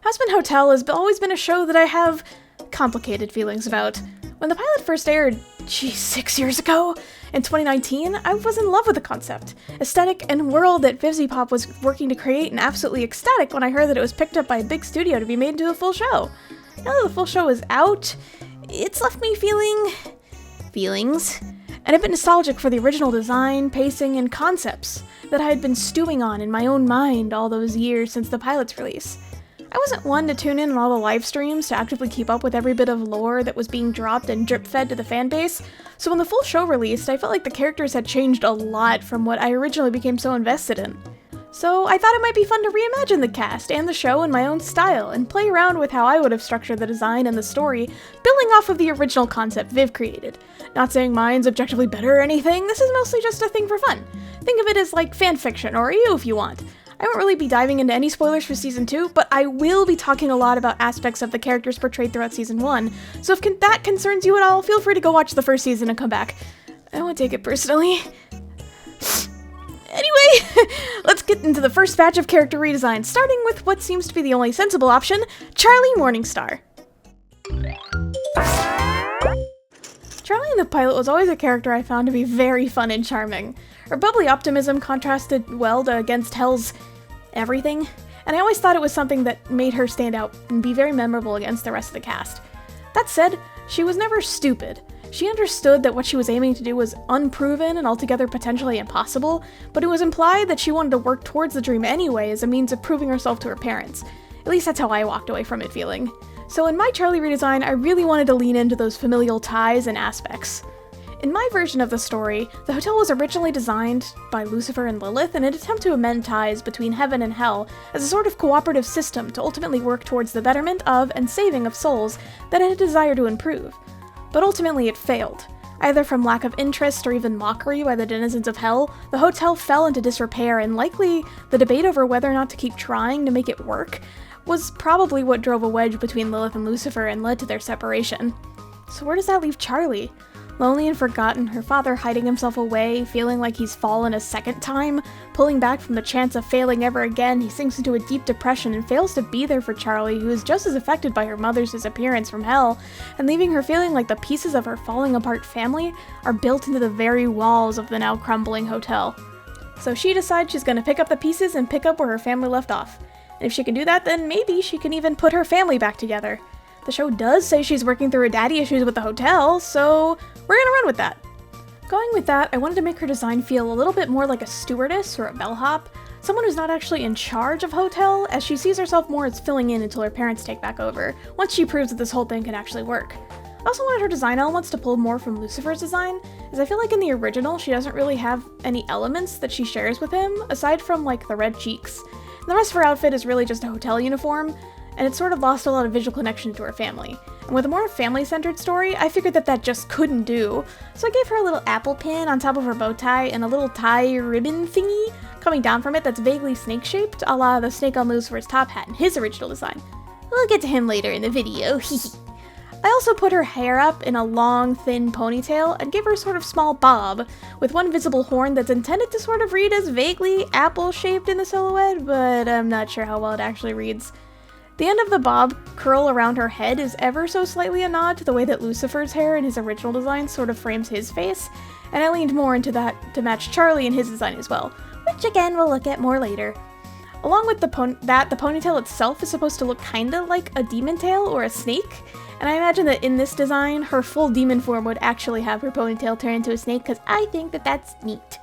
Hazbin Hotel has always been a show that I have complicated feelings about. When the pilot first aired, 6 years ago, in 2019, I was in love with the concept, aesthetic, and world that Pop was working to create, and absolutely ecstatic when I heard that it was picked up by a big studio to be made into a full show. Now that the full show is out, it's left me feelings, and a bit nostalgic for the original design, pacing, and concepts that I had been stewing on in my own mind all those years since the pilot's release. I wasn't one to tune in on all the live streams to actively keep up with every bit of lore that was being dropped and drip-fed to the fanbase, so when the full show released, I felt like the characters had changed a lot from what I originally became so invested in. So I thought it might be fun to reimagine the cast and the show in my own style, and play around with how I would have structured the design and the story, building off of the original concept Viv created. Not saying mine's objectively better or anything, this is mostly just a thing for fun. Think of it as like fanfiction, or EU if you want. I won't really be diving into any spoilers for Season 2, but I will be talking a lot about aspects of the characters portrayed throughout Season 1, so if that concerns you at all, feel free to go watch the first season and come back. I won't take it personally. Anyway, let's get into the first batch of character redesigns, starting with what seems to be the only sensible option, Charlie Morningstar. Charlie in the pilot was always a character I found to be very fun and charming. Her bubbly optimism contrasted well against Hell's everything, and I always thought it was something that made her stand out and be very memorable against the rest of the cast. That said, she was never stupid. She understood that what she was aiming to do was unproven and altogether potentially impossible, but it was implied that she wanted to work towards the dream anyway as a means of proving herself to her parents. At least that's how I walked away from it feeling. So in my Charlie redesign, I really wanted to lean into those familial ties and aspects. In my version of the story, the hotel was originally designed by Lucifer and Lilith in an attempt to amend ties between heaven and hell as a sort of cooperative system to ultimately work towards the betterment of and saving of souls that had a desire to improve. But ultimately it failed. Either from lack of interest or even mockery by the denizens of hell, the hotel fell into disrepair, and likely the debate over whether or not to keep trying to make it work was probably what drove a wedge between Lilith and Lucifer and led to their separation. So where does that leave Charlie? Lonely and forgotten, her father hiding himself away, feeling like he's fallen a second time, pulling back from the chance of failing ever again, he sinks into a deep depression and fails to be there for Charlie, who is just as affected by her mother's disappearance from hell, and leaving her feeling like the pieces of her falling apart family are built into the very walls of the now crumbling hotel. So she decides she's gonna pick up the pieces and pick up where her family left off. And if she can do that, then maybe she can even put her family back together. The show does say she's working through her daddy issues with the hotel, so we're gonna run with that. Going with that, I wanted to make her design feel a little bit more like a stewardess or a bellhop, someone who's not actually in charge of hotel, as she sees herself more as filling in until her parents take back over, once she proves that this whole thing can actually work. I also wanted her design elements to pull more from Lucifer's design, as I feel like in the original she doesn't really have any elements that she shares with him, aside from like the red cheeks. And the rest of her outfit is really just a hotel uniform, and it sort of lost a lot of visual connection to her family. And with a more family-centered story, I figured that just couldn't do, so I gave her a little apple pin on top of her bow tie and a little tie ribbon thingy coming down from it that's vaguely snake-shaped, a la the snake on Lucifer's top hat in his original design. We'll get to him later in the video, I also put her hair up in a long, thin ponytail and gave her a sort of small bob, with one visible horn that's intended to sort of read as vaguely apple-shaped in the silhouette, but I'm not sure how well it actually reads. The end of the bob curl around her head is ever so slightly a nod to the way that Lucifer's hair in his original design sort of frames his face, and I leaned more into that to match Charlie in his design as well, which again we'll look at more later. Along with the ponytail itself is supposed to look kinda like a demon tail or a snake, and I imagine that in this design, her full demon form would actually have her ponytail turn into a snake, because I think that's neat.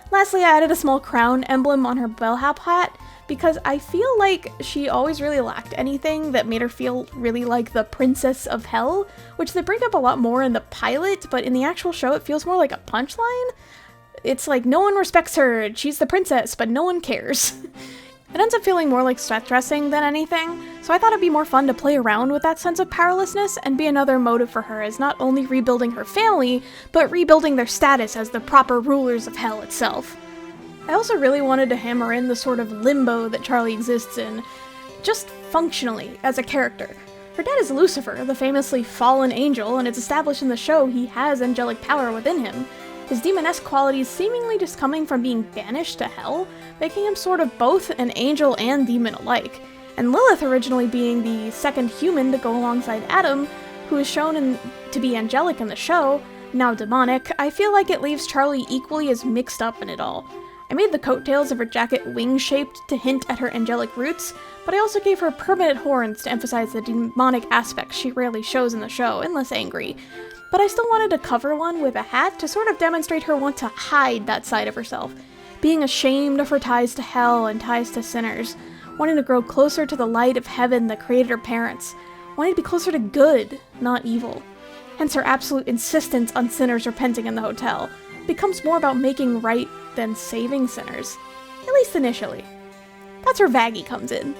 Lastly, I added a small crown emblem on her bellhop hat, because I feel like she always really lacked anything that made her feel really like the princess of hell, which they bring up a lot more in the pilot, but in the actual show it feels more like a punchline. It's like no one respects her, she's the princess, but no one cares. It ends up feeling more like set dressing than anything, so I thought it'd be more fun to play around with that sense of powerlessness and be another motive for her as not only rebuilding her family, but rebuilding their status as the proper rulers of hell itself. I also really wanted to hammer in the sort of limbo that Charlie exists in, just functionally, as a character. Her dad is Lucifer, the famously fallen angel, and it's established in the show he has angelic power within him, his demonesque qualities seemingly just coming from being banished to hell, making him sort of both an angel and demon alike. and Lilith originally being the second human to go alongside Adam, who is shown to be angelic in the show, now demonic. I feel like it leaves Charlie equally as mixed up in it all. I made the coattails of her jacket wing-shaped to hint at her angelic roots, but I also gave her permanent horns to emphasize the demonic aspects she rarely shows in the show, unless angry. But I still wanted to cover one with a hat to sort of demonstrate her want to hide that side of herself, being ashamed of her ties to hell and ties to sinners, wanting to grow closer to the light of heaven that created her parents, wanting to be closer to good, not evil. Hence her absolute insistence on sinners repenting in the hotel. It becomes more about making right than saving sinners, at least initially. That's where Vaggie comes in.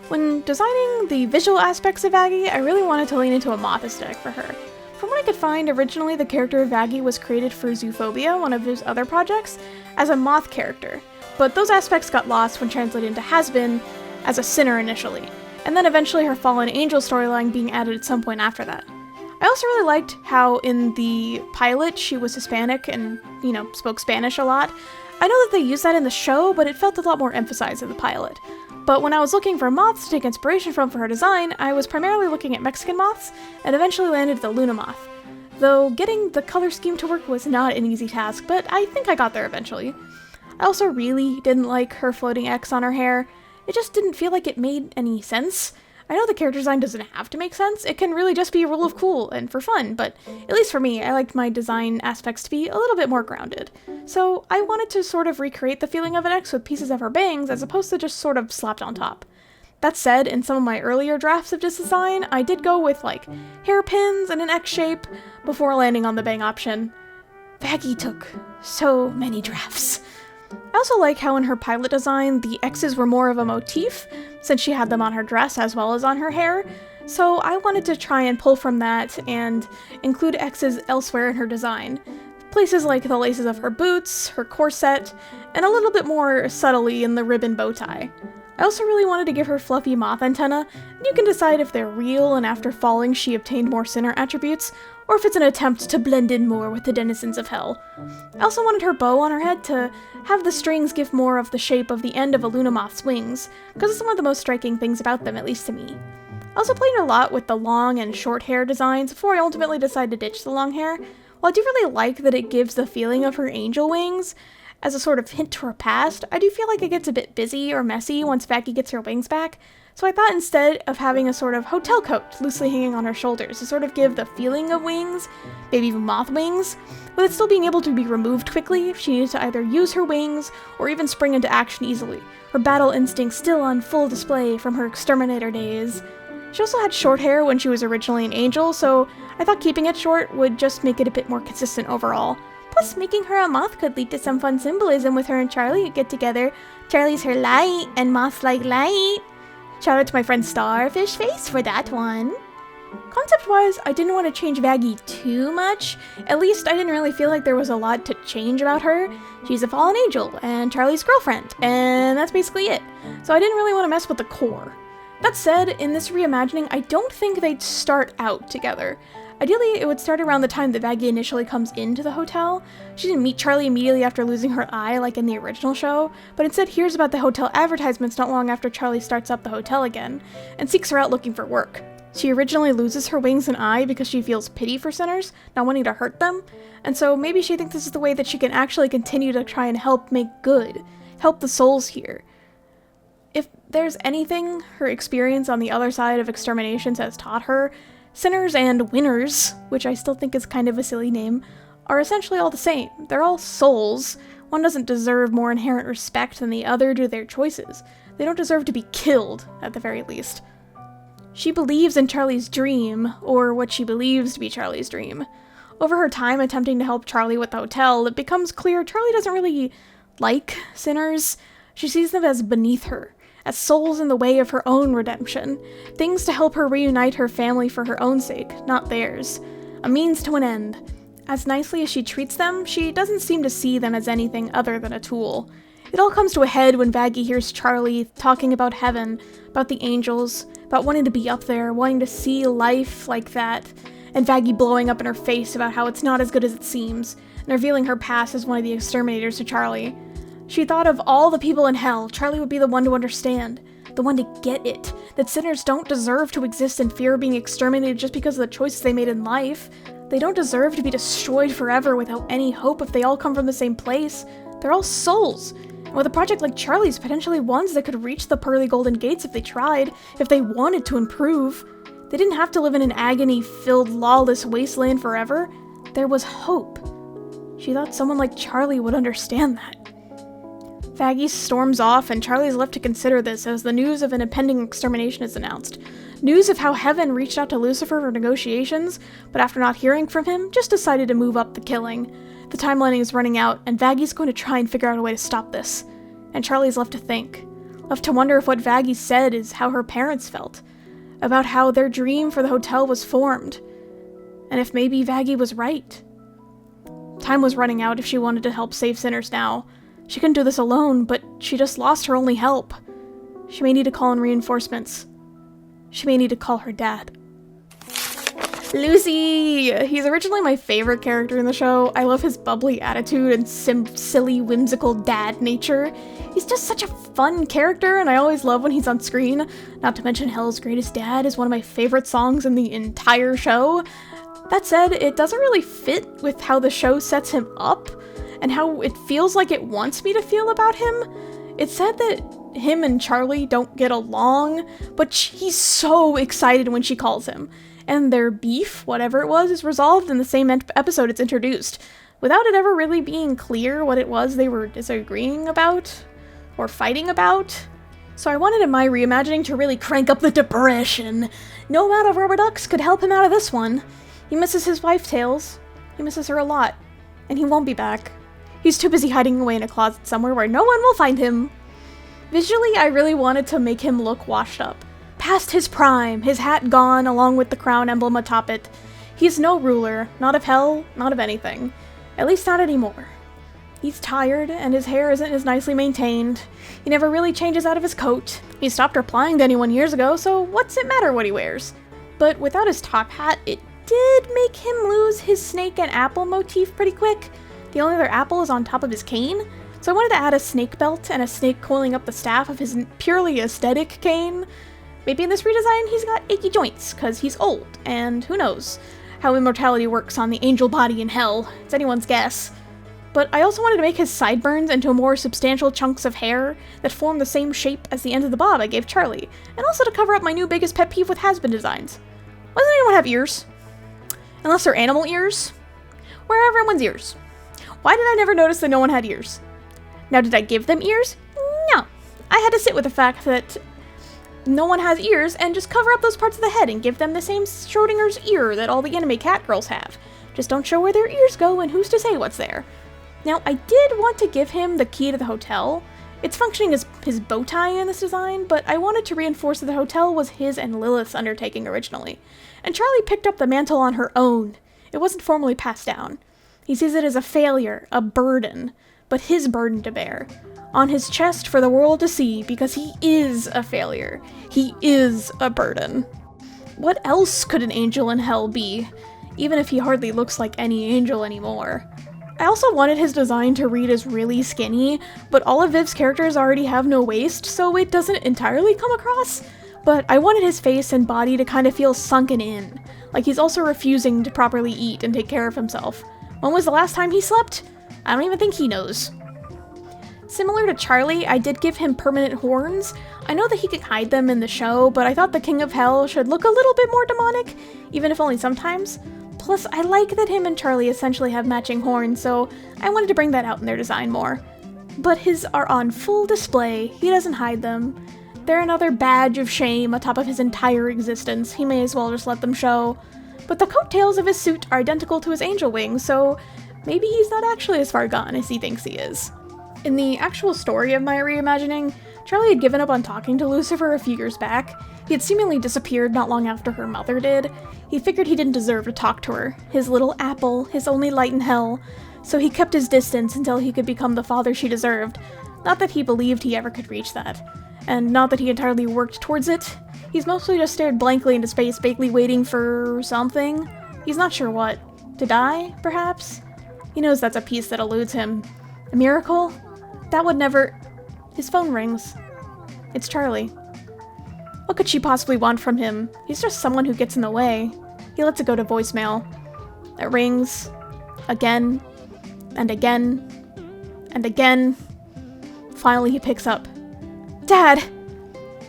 When designing the visual aspects of Vaggie, I really wanted to lean into a moth aesthetic for her. From what I could find, originally the character of Vaggie was created for Zoophobia, one of his other projects, as a moth character, but those aspects got lost when translated into Hazbin as a sinner initially, and then eventually her fallen angel storyline being added at some point after that. I also really liked how in the pilot she was Hispanic and, spoke Spanish a lot. I know that they used that in the show, but it felt a lot more emphasized in the pilot. But when I was looking for moths to take inspiration from for her design, I was primarily looking at Mexican moths, and eventually landed the Luna moth. Though getting the color scheme to work was not an easy task, but I think I got there eventually. I also really didn't like her floating X on her hair. It just didn't feel like it made any sense. I know the character design doesn't have to make sense, it can really just be a rule of cool and for fun, but at least for me, I liked my design aspects to be a little bit more grounded. So I wanted to sort of recreate the feeling of an X with pieces of her bangs as opposed to just sort of slapped on top. That said, in some of my earlier drafts of this design, I did go with hairpins and an X shape before landing on the bang option. Vaggie took so many drafts. I also like how in her pilot design, the X's were more of a motif, since she had them on her dress as well as on her hair, so I wanted to try and pull from that and include X's elsewhere in her design. Places like the laces of her boots, her corset, and a little bit more subtly in the ribbon bow tie. I also really wanted to give her fluffy moth antenna, and you can decide if they're real and after falling she obtained more sinner attributes, or if it's an attempt to blend in more with the denizens of hell. I also wanted her bow on her head to have the strings give more of the shape of the end of a Luna moth's wings, because it's one of the most striking things about them, at least to me. I also played a lot with the long and short hair designs before I ultimately decided to ditch the long hair. While I do really like that it gives the feeling of her angel wings, as a sort of hint to her past, I do feel like it gets a bit busy or messy once Vaggie gets her wings back, so I thought instead of having a sort of hotel coat loosely hanging on her shoulders to sort of give the feeling of wings, maybe even moth wings, with it still being able to be removed quickly if she needed to either use her wings or even spring into action easily, her battle instinct still on full display from her exterminator days. She also had short hair when she was originally an angel, so I thought keeping it short would just make it a bit more consistent overall. Plus, making her a moth could lead to some fun symbolism with her and Charlie get together. Charlie's her light, and moths like light. Shout out to my friend Starfish Face for that one. Concept-wise, I didn't want to change Vaggie too much. At least I didn't really feel like there was a lot to change about her. She's a fallen angel, and Charlie's girlfriend, and that's basically it. So I didn't really want to mess with the core. That said, in this reimagining, I don't think they'd start out together. Ideally, it would start around the time that Vaggie initially comes into the hotel. She didn't meet Charlie immediately after losing her eye like in the original show, but instead hears about the hotel advertisements not long after Charlie starts up the hotel again, and seeks her out looking for work. She originally loses her wings and eye because she feels pity for sinners, not wanting to hurt them, and so maybe she thinks this is the way that she can actually continue to try and help make good, help the souls here. If there's anything her experience on the other side of exterminations has taught her, sinners and winners, which I still think is kind of a silly name, are essentially all the same. They're all souls. One doesn't deserve more inherent respect than the other due to their choices. They don't deserve to be killed, at the very least. She believes in Charlie's dream, or what she believes to be Charlie's dream. Over her time attempting to help Charlie with the hotel, it becomes clear Charlie doesn't really like sinners. She sees them as beneath her, as souls in the way of her own redemption, things to help her reunite her family for her own sake, not theirs, a means to an end. As nicely as she treats them, she doesn't seem to see them as anything other than a tool. It all comes to a head when Vaggie hears Charlie talking about heaven, about the angels, about wanting to be up there, wanting to see life like that, and Vaggie blowing up in her face about how it's not as good as it seems, and revealing her past as one of the exterminators to Charlie. She thought of all the people in hell, Charlie would be the one to understand. the one to get it, that sinners don't deserve to exist in fear of being exterminated just because of the choices they made in life. They don't deserve to be destroyed forever without any hope if they all come from the same place. They're all souls. And with a project like Charlie's, potentially ones that could reach the pearly golden gates if they tried, if they wanted to improve. They didn't have to live in an agony-filled, lawless wasteland forever. There was hope. She thought someone like Charlie would understand that. Vaggie storms off, and Charlie is left to consider this as the news of an impending extermination is announced. News of how Heaven reached out to Lucifer for negotiations, but after not hearing from him, just decided to move up the killing. The timeline is running out, and Vaggie's going to try and figure out a way to stop this. And Charlie's left to think. Left to wonder if what Vaggie said is how her parents felt. About how their dream for the hotel was formed. And if maybe Vaggie was right. Time was running out if she wanted to help save sinners now. She couldn't do this alone, but she just lost her only help. She may need to call in reinforcements. She may need to call her dad. Lucy! He's originally my favorite character in the show. I love his bubbly attitude and silly, whimsical dad nature. He's just such a fun character, and I always love when he's on screen. Not to mention Hell's Greatest Dad is one of my favorite songs in the entire show. That said, it doesn't really fit with how the show sets him up, and how it feels like it wants me to feel about him. It's said that him and Charlie don't get along, but he's so excited when she calls him. And their beef, whatever it was, is resolved in the same episode it's introduced, without it ever really being clear what it was they were disagreeing about, or fighting about. So I wanted in my reimagining to really crank up the depression. No amount of rubber ducks could help him out of this one. He misses his wife, Tails. He misses her a lot. And he won't be back. He's too busy hiding away in a closet somewhere where no one will find him. Visually, I really wanted to make him look washed up. Past his prime, his hat gone along with the crown emblem atop it. He's no ruler, not of hell, not of anything. At least not anymore. He's tired, and his hair isn't as nicely maintained. He never really changes out of his coat. He stopped replying to anyone years ago, so what's it matter what he wears? But without his top hat, it did make him lose his snake and apple motif pretty quick. The only other apple is on top of his cane, so I wanted to add a snake belt and a snake coiling up the staff of his purely aesthetic cane. Maybe in this redesign he's got achy joints, cause he's old, and who knows how immortality works on the angel body in hell. It's anyone's guess. But I also wanted to make his sideburns into more substantial chunks of hair that form the same shape as the end of the bob I gave Charlie, and also to cover up my new biggest pet peeve with Hazbin designs. Why doesn't anyone have ears? Unless they're animal ears? Where are everyone's ears? Why did I never notice that no one had ears? Now, did I give them ears? No. I had to sit with the fact that no one has ears and just cover up those parts of the head and give them the same Schrodinger's ear that all the anime cat girls have. Just don't show where their ears go, and who's to say what's there. Now, I did want to give him the key to the hotel. It's functioning as his bow tie in this design, but I wanted to reinforce that the hotel was his and Lilith's undertaking originally. And Charlie picked up the mantle on her own. It wasn't formally passed down. He sees it as a failure, a burden, but his burden to bear. On his chest for the world to see, because he is a failure. He is a burden. What else could an angel in hell be? Even if he hardly looks like any angel anymore. I also wanted his design to read as really skinny, but all of Viv's characters already have no waist, so it doesn't entirely come across. But I wanted his face and body to kind of feel sunken in, like he's also refusing to properly eat and take care of himself. When was the last time he slept? I don't even think he knows. Similar to Charlie, I did give him permanent horns. I know that he can hide them in the show, but I thought the King of Hell should look a little bit more demonic, even if only sometimes. Plus, I like that him and Charlie essentially have matching horns, so I wanted to bring that out in their design more. But his are on full display. He doesn't hide them. They're another badge of shame atop of his entire existence. He may as well just let them show. But the coattails of his suit are identical to his angel wings, so maybe he's not actually as far gone as he thinks he is. In the actual story of my reimagining, Charlie had given up on talking to Lucifer a few years back. He had seemingly disappeared not long after her mother did. He figured he didn't deserve to talk to her, his little apple, his only light in hell, so he kept his distance until he could become the father she deserved. Not that he believed he ever could reach that, and not that he entirely worked towards it. He's mostly just stared blankly into space, vaguely waiting for something. He's not sure what. To die, perhaps? He knows that's a piece that eludes him. A miracle? That would never... His phone rings. It's Charlie. What could she possibly want from him? He's just someone who gets in the way. He lets it go to voicemail. It rings. Again. And again. And again. Finally, he picks up. Dad!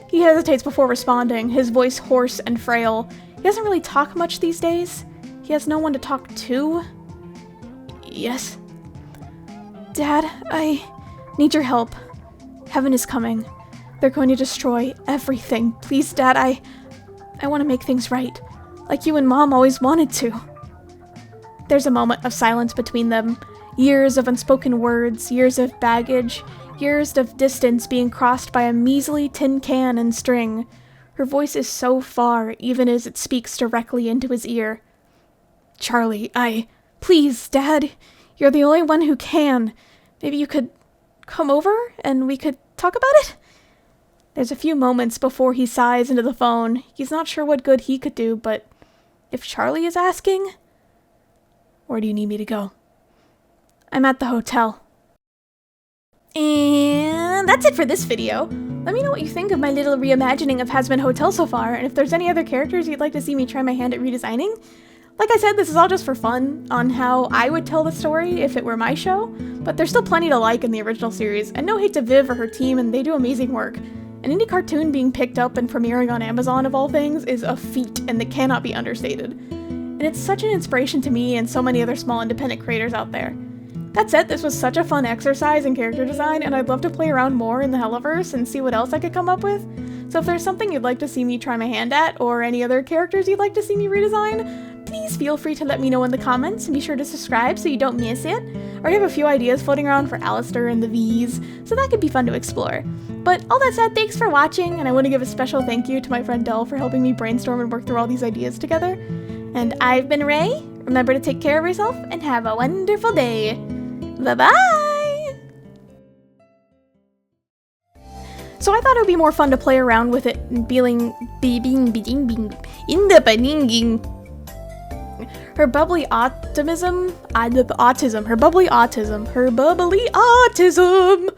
He hesitates before responding, his voice hoarse and frail. He doesn't really talk much these days. He has no one to talk to. Yes? Dad, I need your help. Heaven is coming. They're going to destroy everything. Please, Dad, I want to make things right. Like you and Mom always wanted to. There's a moment of silence between them. Years of unspoken words, years of baggage, years of distance being crossed by a measly tin can and string. Her voice is so far, even as it speaks directly into his ear. Charlie, please, Dad, you're the only one who can. Maybe you could come over and we could talk about it? There's a few moments before he sighs into the phone. He's not sure what good he could do, but if Charlie is asking, where do you need me to go? I'm at the hotel. And that's it for this video. Let me know what you think of my little reimagining of Hazbin Hotel so far, and if there's any other characters you'd like to see me try my hand at redesigning. Like I said, this is all just for fun, on how I would tell the story if it were my show, but there's still plenty to like in the original series, and no hate to Viv or her team, and they do amazing work. An indie cartoon being picked up and premiering on Amazon of all things is a feat, and that cannot be understated. And it's such an inspiration to me and so many other small independent creators out there. That said, this was such a fun exercise in character design, and I'd love to play around more in the Helliverse and see what else I could come up with. So if there's something you'd like to see me try my hand at, or any other characters you'd like to see me redesign, please feel free to let me know in the comments, and be sure to subscribe so you don't miss it. Or I have a few ideas floating around for Alistair and the V's, so that could be fun to explore. But all that said, thanks for watching, and I want to give a special thank you to my friend Dell for helping me brainstorm and work through all these ideas together. And I've been Ray. Remember to take care of yourself, and have a wonderful day. Bye-bye! So I thought it would be more fun to play around with it and being her bubbly optimism, her bubbly autism.